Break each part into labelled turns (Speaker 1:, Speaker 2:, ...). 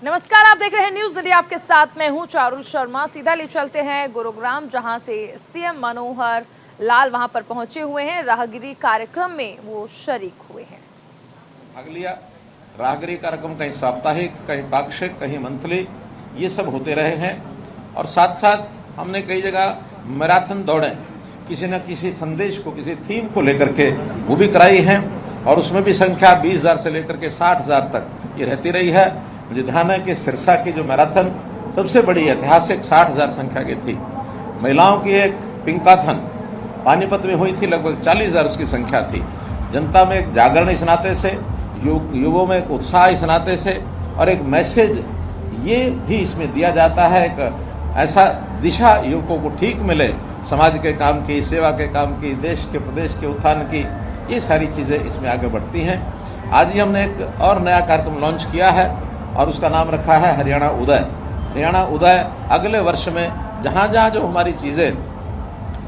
Speaker 1: नमस्कार, आप देख रहे हैं न्यूज इंडिया। आपके साथ मैं हूं चारुल शर्मा। सीधा ले चलते हैं गुरुग्राम, जहां से सीएम मनोहर लाल वहां पर पहुंचे हुए हैं। राहगिरी कार्यक्रम में वो शरीक हुए हैं।
Speaker 2: भाग लिया। राहगिरी कार्यक्रम कहीं साप्ताहिक, कहीं पाक्षिक, कहीं मंथली, ये सब होते रहे हैं। और साथ साथ हमने कई जगह मैराथन दौड़ें किसी न किसी संदेश को, किसी थीम को लेकर के वो भी कराई हैं। और उसमें भी संख्या 20,000 से लेकर के 60,000 तक ये रहती रही है। मुझे ध्यान है कि सिरसा की जो मैराथन सबसे बड़ी ऐतिहासिक 60,000 संख्या की थी। महिलाओं की एक पिंकाथन पानीपत में हुई थी, लगभग 40,000 उसकी संख्या थी। जनता में एक जागरण इस नाते से, युवाओं में एक उत्साह इस नाते से, और एक मैसेज ये भी इसमें दिया जाता है, एक ऐसा दिशा युवकों को ठीक मिले समाज के काम की, सेवा के काम की, देश के प्रदेश के उत्थान की, ये सारी चीज़ें इसमें आगे बढ़ती हैं। आज ही हमने एक और नया कार्यक्रम लॉन्च किया है और उसका नाम रखा है हरियाणा उदय। हरियाणा उदय अगले वर्ष में जहाँ जहाँ जो हमारी चीज़ें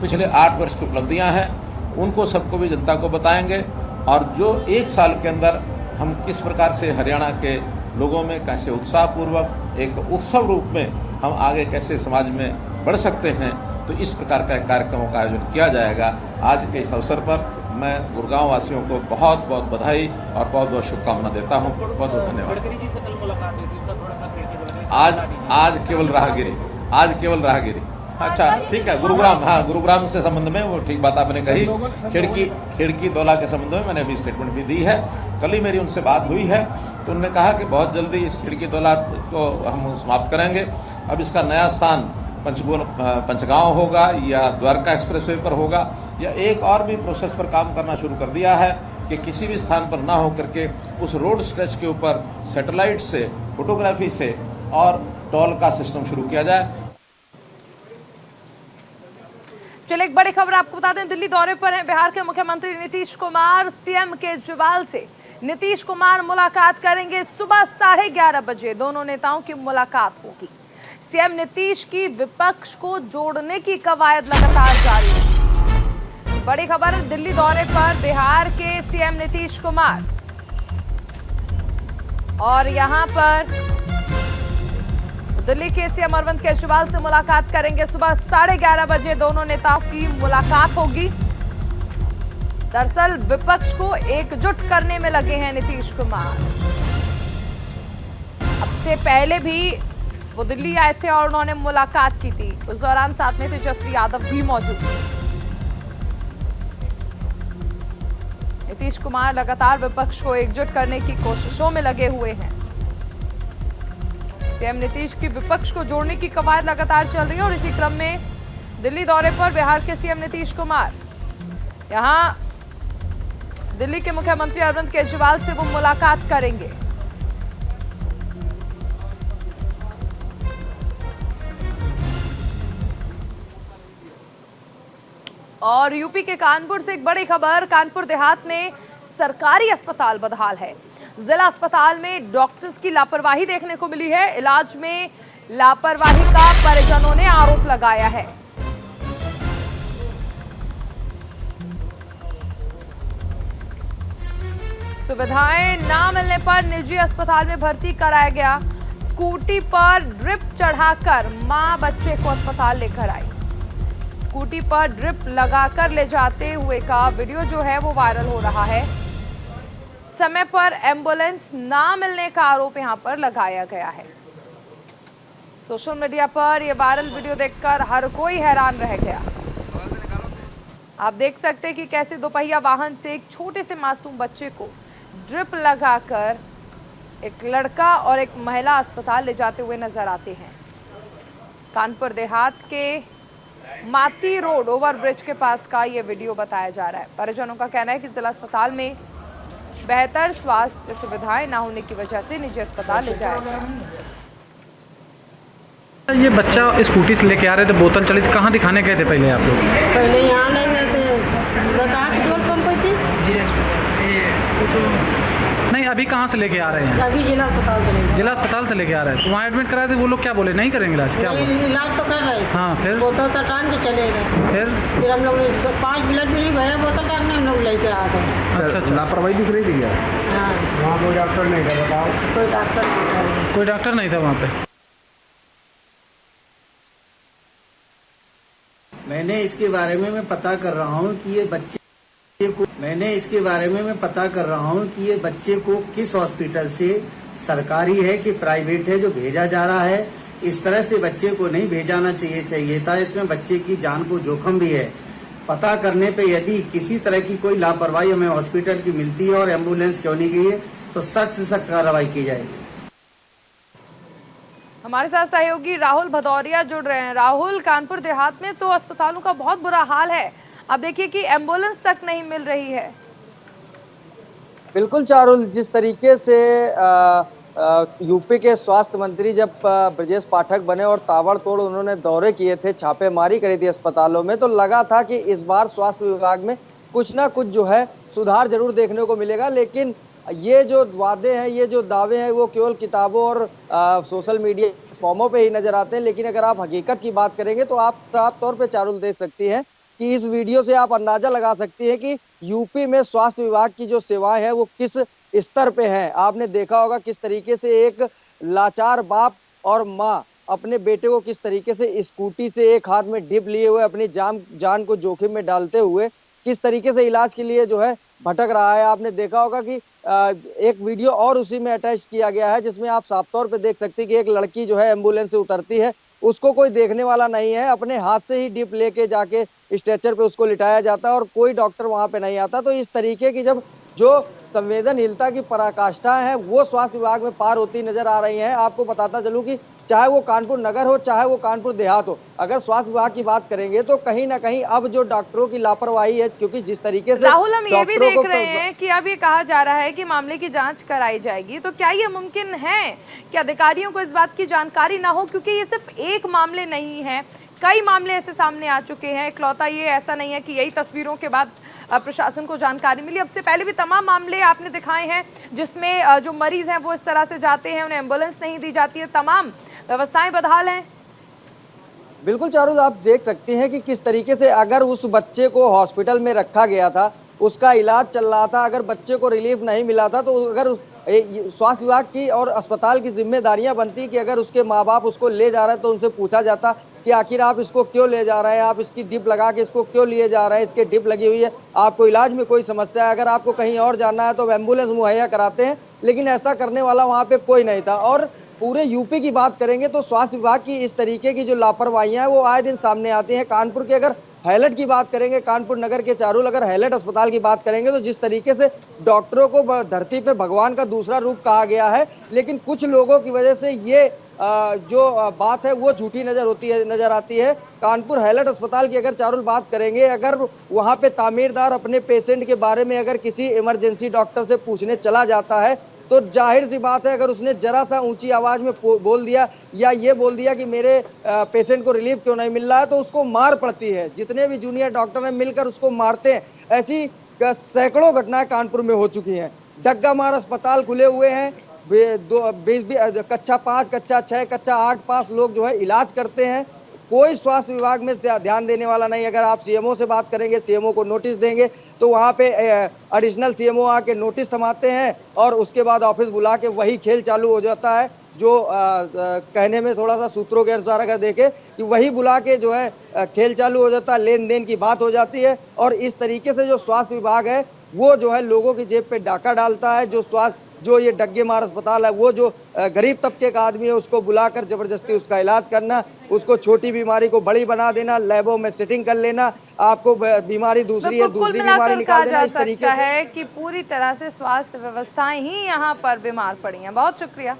Speaker 2: पिछले 8 वर्ष की उपलब्धियाँ हैं उनको सबको भी जनता को बताएंगे, और जो 1 साल के अंदर हम किस प्रकार से हरियाणा के लोगों में कैसे उत्साहपूर्वक एक उत्सव रूप में हम आगे कैसे समाज में बढ़ सकते हैं, तो इस प्रकार का कार्यक्रमों का आयोजन किया जाएगा। आज के इस अवसर पर मैं गुड़गांव वासियों को बहुत बहुत बधाई और बहुत बहुत शुभकामना देता हूँ। बहुत बहुत धन्यवाद। आज केवल राहगिरी। अच्छा, ठीक है। गुरुग्राम, हाँ, गुरुग्राम से संबंध में वो ठीक बात आपने कही। खिड़की दौला के संबंध में मैंने अभी स्टेटमेंट भी दी है। कल ही मेरी उनसे बात हुई है, तो उन्होंने कहा कि बहुत जल्दी इस खिड़की दौला को हम समाप्त करेंगे। अब इसका नया स्थान पंचगांव होगा या द्वारका एक्सप्रेसवे पर होगा, या एक और भी प्रोसेस पर काम करना शुरू कर दिया है कि किसी भी स्थान पर ना होकर के उस रोड स्ट्रेच के ऊपर सैटेलाइट से, फोटोग्राफी से और टोल का सिस्टम शुरू किया जाए।
Speaker 1: चलिए, एक बड़ी खबर आपको बता दें। दिल्ली दौरे पर हैं बिहार के मुख्यमंत्री नीतीश कुमार। सीएम केजरीवाल से नीतीश कुमार मुलाकात करेंगे। सुबह 11:30 बजे दोनों नेताओं की मुलाकात होगी। सीएम नीतीश की विपक्ष को जोड़ने की कवायद लगातार जारी है। बड़ी खबर, दिल्ली दौरे पर बिहार के सीएम नीतीश कुमार, और यहां पर दिल्ली के सीएम अरविंद केजरीवाल से मुलाकात करेंगे। सुबह 11:30 बजे दोनों नेताओं की मुलाकात होगी। दरअसल विपक्ष को एकजुट करने में लगे हैं नीतीश कुमार। अब से पहले भी वो दिल्ली आए थे और उन्होंने मुलाकात की थी। उस दौरान साथ में तेजस्वी यादव भी मौजूद थे। नीतीश कुमार लगातार विपक्ष को एकजुट करने की कोशिशों में लगे हुए हैं। सीएम नीतीश की विपक्ष को जोड़ने की कवायद लगातार चल रही है, और इसी क्रम में दिल्ली दौरे पर बिहार के सीएम नीतीश कुमार, यहां दिल्ली के मुख्यमंत्री अरविंद केजरीवाल से वो मुलाकात करेंगे। और यूपी के कानपुर से एक बड़ी खबर। कानपुर देहात में सरकारी अस्पताल बदहाल है। जिला अस्पताल में डॉक्टर्स की लापरवाही देखने को मिली है। इलाज में लापरवाही का परिजनों ने आरोप लगाया है। सुविधाएं ना मिलने पर निजी अस्पताल में भर्ती कराया गया। स्कूटी पर ड्रिप चढ़ाकर मां बच्चे को अस्पताल लेकर आई। स्कूटी पर ड्रिप लगाकर ले जाते हुए का वीडियो जो है वो वायरल हो रहा है। समय पर एम्बुलेंस ना मिलने का आरोप यहां पर लगाया गया है। सोशल मीडिया पर यह वायरल वीडियो देखकर हर कोई हैरान रह गया। आप देख सकते हैं कि कैसे दोपहिया वाहन से एक छोटे से मासूम बच्चे को ड्रिप लगाकर एक लड़का और एक महिला अस्पताल ले जाते हुए नजर आते हैं। कानपुर देहात के माती रोड ओवरब्रिज के पास का ये वीडियो बताया जा रहा है। परिजनों का कहना है कि जिला अस्पताल में बेहतर स्वास्थ्य सुविधाएं ना होने की वजह से निजी अस्पताल ले जाया गया।
Speaker 3: ये बच्चा स्कूटी से लेके आ रहे थे, बोतल चली थी, कहाँ दिखाने गए थे पहले आप लोग?
Speaker 4: पहले यहाँ ले गए थे, कहाँ पेट्रोल पंप थी?
Speaker 3: नहीं, अभी कहाँ से लेके आ रहे हैं?
Speaker 4: अभी जिला अस्पताल चले गए।
Speaker 3: जिला अस्पताल से लेके आ रहे हैं, तो वहाँ एडमिट कराए थे, वो लोग क्या बोले, नहीं करेंगे इलाज, क्या बोले?
Speaker 4: इलाज तो कर रहे थे।
Speaker 3: हाँ, फिर
Speaker 4: बोतल तो टांग के चले गए। फिर हम लोग 5 ब्लड भी नहीं भरा, बोतल टांगने हम लोग लेके आ गए।
Speaker 3: अच्छा,
Speaker 5: लापरवाही दिख रही थी यार।
Speaker 4: हाँ,
Speaker 5: वहाँ कोई डॉक्टर नहीं था, बताओ।
Speaker 4: कोई डॉक्टर नहीं था।
Speaker 3: कोई डॉक्टर नहीं था वहाँ पे?
Speaker 6: मैंने इसके बारे में मैं पता कर रहा हूँ कि ये बच्चे को किस हॉस्पिटल से, सरकारी है कि प्राइवेट है, जो भेजा जा रहा है। इस तरह से बच्चे को नहीं भेजाना चाहिए था। इसमें बच्चे की जान को जोखिम भी है। पता करने पे यदि किसी तरह की कोई लापरवाही हमें हॉस्पिटल की मिलती है और एम्बुलेंस क्यों नहीं गई है, तो सख्त से सख्त कार्रवाई की जाएगी।
Speaker 1: हमारे साथ सहयोगी राहुल भदौरिया जुड़ रहे हैं। राहुल, कानपुर देहात में तो अस्पतालों का बहुत बुरा हाल है। अब देखिए कि एम्बुलेंस तक नहीं मिल रही है।
Speaker 7: बिल्कुल चारुल, जिस तरीके से यूपी के स्वास्थ्य मंत्री जब ब्रजेश पाठक बने और ताबड़तोड़ उन्होंने दौरे किए थे, छापेमारी करी थी अस्पतालों में, तो लगा था कि इस बार स्वास्थ्य विभाग में कुछ ना कुछ जो है सुधार जरूर देखने को मिलेगा। लेकिन ये जो वादे हैं, ये जो दावे हैं, वो केवल किताबों और सोशल मीडिया फॉर्मों पे ही नजर आते हैं। लेकिन अगर आप हकीकत की बात करेंगे तो आप साफ तौर पे चारुल देख सकती हैं कि इस वीडियो से आप अंदाजा लगा सकती हैं कि यूपी में स्वास्थ्य विभाग की जो सेवाएं हैं वो किस स्तर पे हैं। आपने देखा होगा किस तरीके से एक लाचार बाप और माँ अपने बेटे को किस तरीके से स्कूटी से एक हाथ में डिप लिए हुए अपनी जान को जोखिम में डालते हुए किस तरीके से इलाज के लिए जो है भटक रहा है। आपने देखा होगा कि एक वीडियो और उसी में अटैच किया गया है, जिसमें आप साफ तौर पे देख सकते हैं कि एक लड़की जो है एम्बुलेंस से उतरती है, उसको कोई देखने वाला नहीं है, अपने हाथ से ही डिप लेके जाके स्ट्रेचर पे उसको लिटाया जाता है और कोई डॉक्टर वहां पे नहीं आता। तो इस तरीके की जब जो संवेदनहीनता की पराकाष्ठा है वो स्वास्थ्य विभाग में पार होती नजर आ रही है। आपको बताता चलूं कि चाहे वो कानपुर नगर हो, चाहे वो कानपुर देहात हो, अगर स्वास्थ्य विभाग की बात करेंगे तो कहीं ना कहीं अब जो डॉक्टरों की लापरवाही है, क्योंकि जिस तरीके से
Speaker 1: राहुल, हम ये भी देख रहे हैं कि अब ये कहा जा रहा है कि मामले की जांच कराई जाएगी, तो क्या ये मुमकिन है कि अधिकारियों को इस बात की जानकारी ना हो? क्योंकि ये सिर्फ एक मामले नहीं है, कई मामले ऐसे सामने आ चुके हैं। इकलौता ये ऐसा नहीं है कि यही तस्वीरों के बाद प्रशासन को जानकारी मिली। अब से पहले भी तमाम मामले आपने दिखाए हैं जिसमें जो मरीज हैं वो इस तरह से जाते हैं, उन्हें एम्बुलेंस नहीं दी जाती है, तमाम व्यवस्थाएं बदहाल हैं।
Speaker 7: बिल्कुल चारुल, आप देख सकते हैं कि किस तरीके से अगर उस बच्चे को हॉस्पिटल में रखा गया था, उसका इलाज चल रहा था, अगर बच्चे को रिलीफ नहीं मिला था, तो अगर स्वास्थ्य विभाग की और अस्पताल की जिम्मेदारियां बनती कि अगर उसके माँ बाप उसको ले जा रहे हैं तो उनसे पूछा जाता कि आखिर आप इसको क्यों ले जा रहे हैं, आप इसकी डिप लगा के इसको क्यों लिए जा रहे हैं, इसके डिप लगी हुई है, आपको इलाज में कोई समस्या है, अगर आपको कहीं और जाना है तो एम्बुलेंस मुहैया कराते हैं। लेकिन ऐसा करने वाला वहाँ पे कोई नहीं था। और पूरे यूपी की बात करेंगे तो स्वास्थ्य विभाग की इस तरीके की जो लापरवाहियां हैं वो आए दिन सामने आती हैं। कानपुर के अगर हैलट की बात करेंगे, कानपुर नगर के चारुल अगर हैलट अस्पताल की बात करेंगे तो जिस तरीके से डॉक्टरों को धरती पे भगवान का दूसरा रूप कहा गया है, लेकिन कुछ लोगों की वजह से ये जो बात है वो झूठी नजर आती है। कानपुर हैलट अस्पताल की अगर चारुल बात करेंगे, अगर वहां पे तामीरदार अपने पेशेंट के बारे में अगर किसी इमरजेंसी डॉक्टर से पूछने चला जाता है तो जाहिर सी बात है अगर उसने जरा सा ऊंची आवाज में बोल दिया या ये बोल दिया कि मेरे पेशेंट को रिलीफ क्यों नहीं मिल रहा है, तो उसको मार पड़ती है। जितने भी जूनियर डॉक्टर हैं मिलकर उसको मारते हैं। ऐसी सैकड़ों घटनाएं कानपुर में हो चुकी हैं। डग्गा मार अस्पताल खुले हुए हैं, कक्षा 5, कक्षा 6, कक्षा 8 पास लोग जो है इलाज करते हैं। कोई स्वास्थ्य विभाग में ध्यान देने वाला नहीं। अगर आप सीएमओ से बात करेंगे, सीएमओ को नोटिस देंगे तो वहाँ पे एडिशनल सीएमओ आके नोटिस थमाते हैं और उसके बाद ऑफिस बुला के वही खेल चालू हो जाता है। जो कहने में थोड़ा सा सूत्रों के अनुसार अगर देखें कि वही बुला के जो है खेल चालू हो जाता है, लेन देन की बात हो जाती है। और इस तरीके से जो स्वास्थ्य विभाग है वो जो है लोगों की जेब पे डाका डालता है। जो ये डग्गे मार अस्पताल है वो जो गरीब तबके का आदमी है उसको बुलाकर जबरदस्ती उसका इलाज करना, उसको छोटी बीमारी को बड़ी बना देना, लैबों में सेटिंग कर लेना, आपको बीमारी दूसरी है दूसरी बीमारी निकाल देना। इस तरीके
Speaker 1: है कि पूरी तरह से स्वास्थ्य व्यवस्थाएं ही यहाँ पर बीमार पड़ी हैं। बहुत शुक्रिया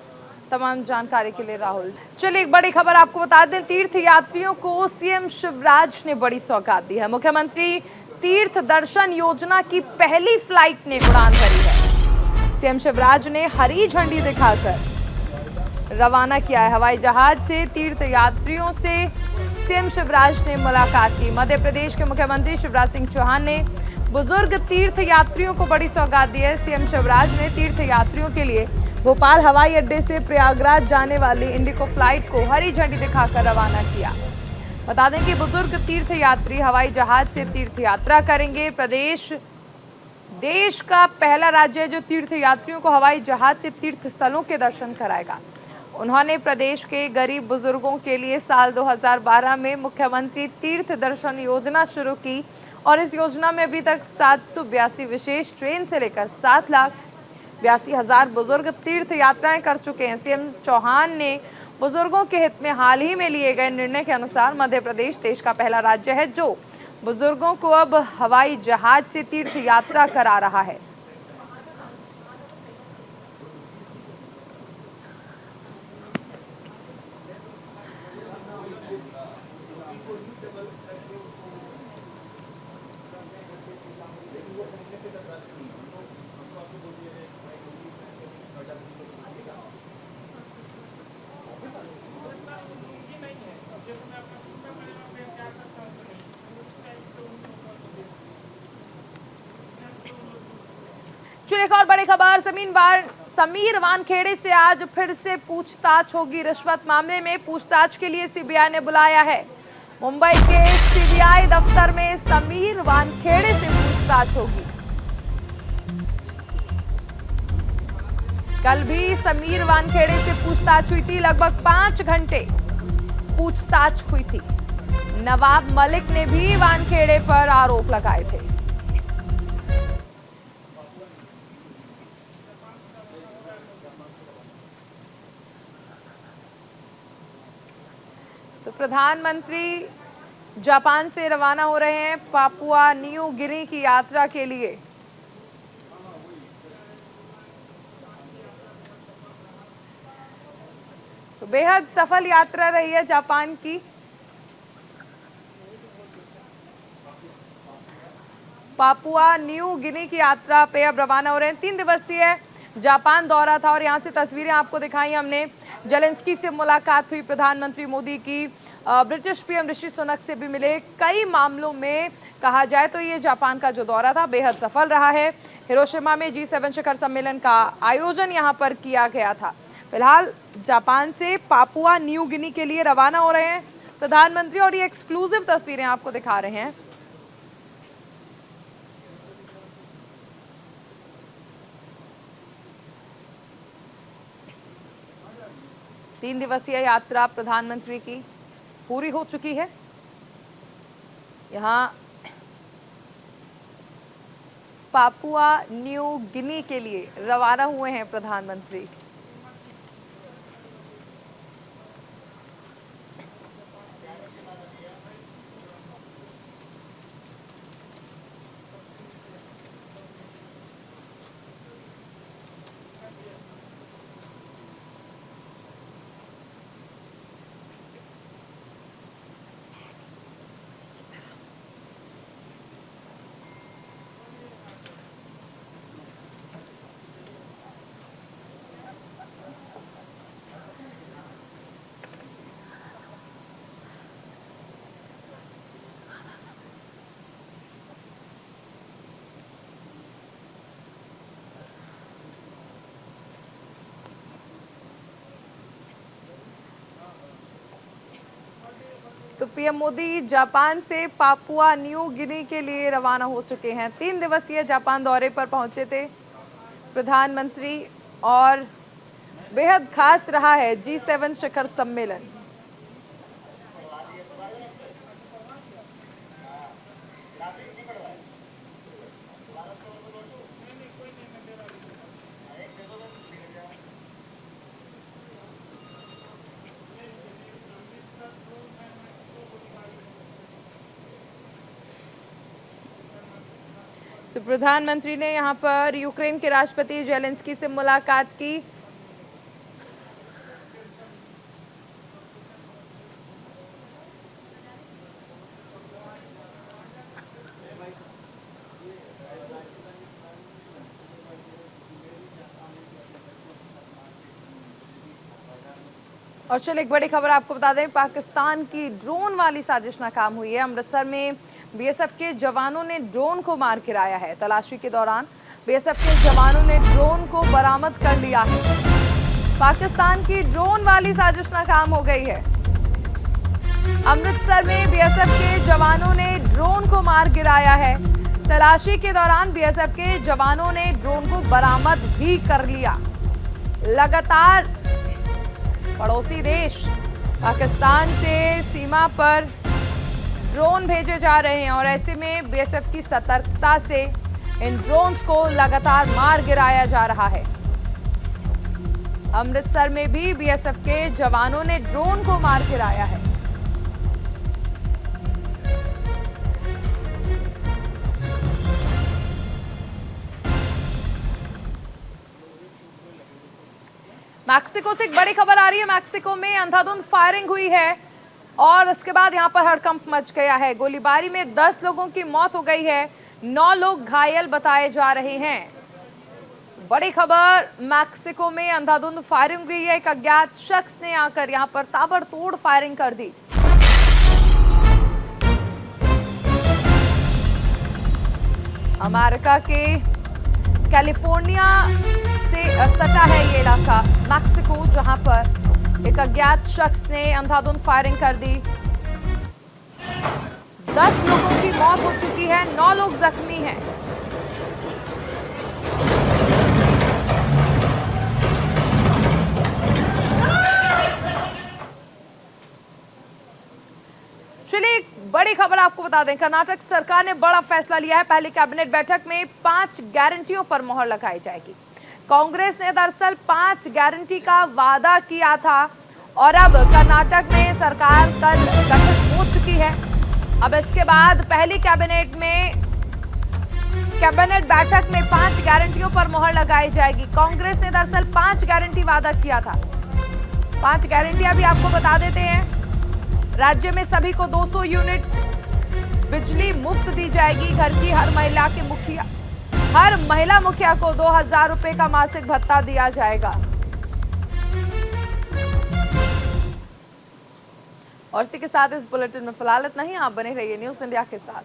Speaker 1: तमाम जानकारी के लिए राहुल। चलिए एक बड़ी खबर आपको बता दें, तीर्थ यात्रियों को सीएम शिवराज ने बड़ी सौगात दी है। मुख्यमंत्री तीर्थ दर्शन योजना की पहली फ्लाइट ने उड़ान भरी है। सीएम शिवराज ने हरी झंडी दिखाकर रवाना किया है। हवाई जहाज से तीर्थ यात्रियों से सीएम शिवराज ने मुलाकात की। मध्य प्रदेश के मुख्यमंत्री शिवराज सिंह चौहान ने बुजुर्ग तीर्थ यात्रियों को बड़ी सौगात दी है। सीएम शिवराज ने तीर्थ यात्रियों के लिए भोपाल हवाई अड्डे से प्रयागराज जाने वाली इंडिगो फ्लाइट को हरी झंडी दिखाकर रवाना किया। बता दें कि बुजुर्ग तीर्थ यात्री हवाई जहाज से तीर्थ यात्रा करेंगे। प्रदेश देश का पहला राज्य है जो तीर्थ यात्रियों को हवाई जहाज से तीर्थ स्थलों के दर्शन कराएगा। उन्होंने प्रदेश के गरीब बुजुर्गों के लिए साल 2012 में मुख्यमंत्री तीर्थ दर्शन योजना शुरू की और इस योजना में अभी तक 782 विशेष ट्रेन से लेकर 7,82,000 बुजुर्ग तीर्थ यात्राएं कर चुके हैं। सीएम चौहान ने बुजुर्गों के हित में हाल ही में लिए गए निर्णय के अनुसार मध्य प्रदेश देश का पहला राज्य है जो बुजुर्गों को अब हवाई जहाज से तीर्थ यात्रा करा रहा है। चलिए एक और बड़ी खबर, समीर वानखेड़े से आज फिर से पूछताछ होगी। रिश्वत मामले में पूछताछ के लिए सीबीआई ने बुलाया है। मुंबई के सीबीआई दफ्तर में समीर वानखेड़े से पूछताछ होगी। कल भी समीर वानखेड़े से पूछताछ हुई थी। लगभग 5 घंटे पूछताछ हुई थी। नवाब मलिक ने भी वानखेड़े पर आरोप लगाए थे। तो प्रधानमंत्री जापान से रवाना हो रहे हैं पापुआ न्यू गिनी की यात्रा के लिए। तो बेहद सफल यात्रा रही है जापान की। पापुआ न्यू गिनी की यात्रा पे अब रवाना हो रहे हैं। 3 दिवसीय जापान दौरा था और यहां से तस्वीरें आपको दिखाई हमने। जेलेंस्की से मुलाकात हुई प्रधानमंत्री मोदी की। ब्रिटिश पीएम ऋषि सुनक से भी मिले। कई मामलों में कहा जाए तो ये जापान का जो दौरा था बेहद सफल रहा है। हिरोशिमा में G7 शिखर सम्मेलन का आयोजन यहां पर किया गया था। फिलहाल जापान से पापुआ न्यू गिनी के लिए रवाना हो रहे हैं प्रधानमंत्री और ये एक्सक्लूसिव तस्वीरें आपको दिखा रहे हैं। तीन दिवसीय यात्रा प्रधानमंत्री की पूरी हो चुकी है। यहां पापुआ न्यू गिनी के लिए रवाना हुए हैं प्रधानमंत्री। तो पीएम मोदी जापान से पापुआ न्यू गिनी के लिए रवाना हो चुके हैं। 3 दिवसीय जापान दौरे पर पहुंचे थे प्रधानमंत्री और बेहद खास रहा है G7 शिखर सम्मेलन। तो प्रधानमंत्री ने यहां पर यूक्रेन के राष्ट्रपति जेलेंस्की से मुलाकात की। और चलिए एक बड़ी खबर आपको बता दें, पाकिस्तान की ड्रोन वाली साजिश नाकाम हुई है। अमृतसर में बीएसएफ के जवानों ने ड्रोन को मार गिराया है। तलाशी के दौरान बीएसएफ के जवानों ने ड्रोन को बरामद कर लिया है। पाकिस्तान की ड्रोन वाली साजिश नाकाम हो गई है। अमृतसर में बीएसएफ के जवानों ने ड्रोन को मार गिराया है। तलाशी के दौरान बीएसएफ के जवानों ने ड्रोन को बरामद भी कर लिया। लगातार पड़ोसी देश पाकिस्तान से सीमा पर ड्रोन भेजे जा रहे हैं और ऐसे में बीएसएफ की सतर्कता से इन ड्रोन्स को लगातार मार गिराया जा रहा है। अमृतसर में भी बीएसएफ के जवानों ने ड्रोन को मार गिराया है। मैक्सिको से एक बड़ी खबर आ रही है। मैक्सिको में अंधाधुंध फायरिंग हुई है और इसके बाद यहां पर हड़कंप मच गया है। गोलीबारी में 10 लोगों की मौत हो गई है, 9 लोग घायल बताए जा रहे हैं। बड़ी खबर, मैक्सिको में अंधाधुंध फायरिंग हुई है। एक अज्ञात शख्स ने आकर यहां पर ताबड़तोड़ फायरिंग कर दी। अमेरिका के कैलिफोर्निया से सटा है ये इलाका मैक्सिको, जहां पर एक अज्ञात शख्स ने अंधाधुंध फायरिंग कर दी। 10 लोगों की मौत हो चुकी है, 9 लोग जख्मी हैं। चलिए एक बड़ी खबर आपको बता दें, कर्नाटक सरकार ने बड़ा फैसला लिया है। पहली कैबिनेट बैठक में 5 गारंटियों पर मोहर लगाई जाएगी। कांग्रेस ने दरअसल 5 गारंटी का वादा किया था और अब कर्नाटक में सरकार कल गठित हो चुकी है। अब इसके बाद पहली कैबिनेट बैठक में 5 गारंटियों पर मोहर लगाई जाएगी। कांग्रेस ने दरअसल 5 गारंटी वादा किया था। 5 गारंटियां भी आपको बता देते हैं। राज्य में सभी को 200 यूनिट बिजली मुफ्त दी जाएगी। घर की हर महिला मुखिया को 2000 रुपए का मासिक भत्ता दिया जाएगा। और इसी के साथ इस बुलेटिन में फिलहाल इतना ही। आप बने रहिए न्यूज़ इंडिया के साथ।